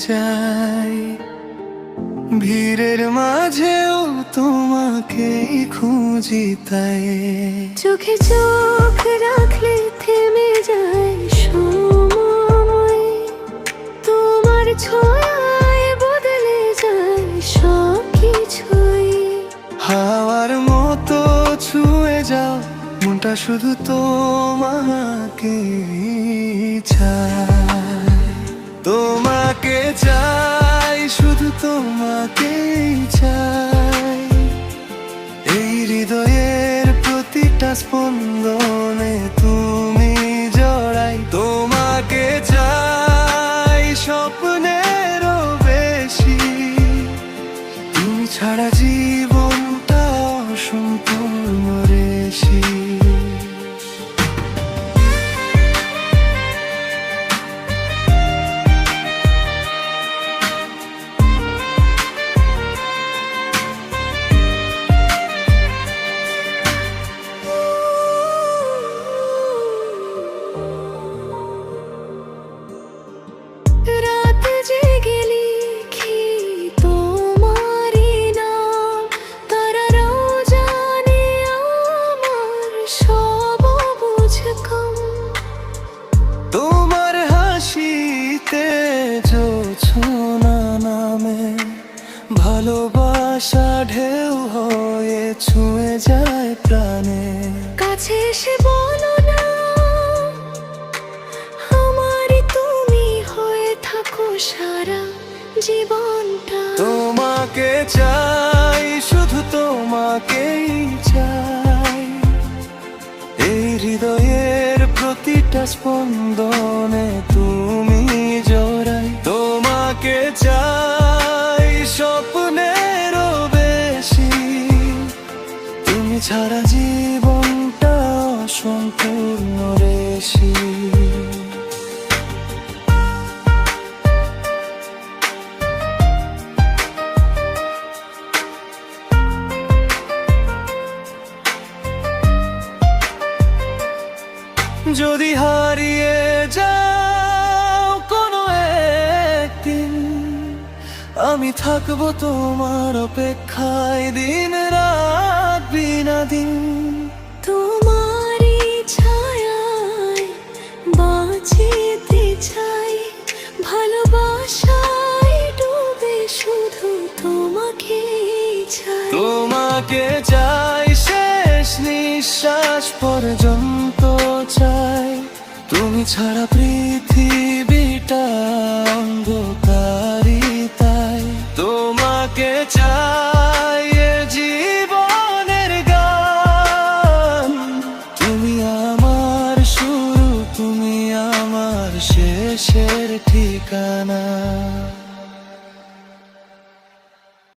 চাই, ভিড়ের মাঝেও তোমাকেই খুঁজি তাই। চোখে চোখ রাখলে থেমে যায় সময়, তোমার ছোঁয়ায় বদলে যায় সব কিছুই। হাওয়ার মতো ছুঁয়ে যাও মনটা, শুধু তোমাকেই চাই, তোমাকে চাই, শুধু তোমাকেই চাই। এই হৃদয়ের প্রতিটা স্পন্দনে তুমি জড়াই, তোমাকে চাই স্বপ্নেরও বেশি। তুমি ছাড়া জীবনটা অসম্পূর্ণ রেশি। রাত জেগে লিখি তোমারই নাম, তারারাও জানে আমার সব বুঝ কম। তোমার হাসিতে জোছনা নামে ভালোবাসা ঢেউ হয়ে ছুঁয়ে যায় প্রাণে। কাছে এসে বলো না আমারই তুমি হয়ে থাকো সারা জীবনটা। তোমাকে চাই, শুধু তোমাকেই চাই। এই হৃদয়ের প্রতিটা স্পন্দনে তুমি জড়াই, তোমাকে চাই স্বপ্নেরও বেশি। তুমি ছাড়া জীবনটা অসম্পূর্ণ রেশি। যদি হারিয়ে যাও কোনো একদিন, আমি থাকবো তোমার অপেক্ষায় দিন রাত বিনা দিন। তোমারই ছায়ায় বাঁচিতে চাই, ভালোবাসায় ডুবে শুধু তোমাকে চাই। তোমাকে চাই শেষ নিঃশ্বাস পর্যন্ত চাই, তুমি ছাড়া পৃথিবীটা অন্ধকার।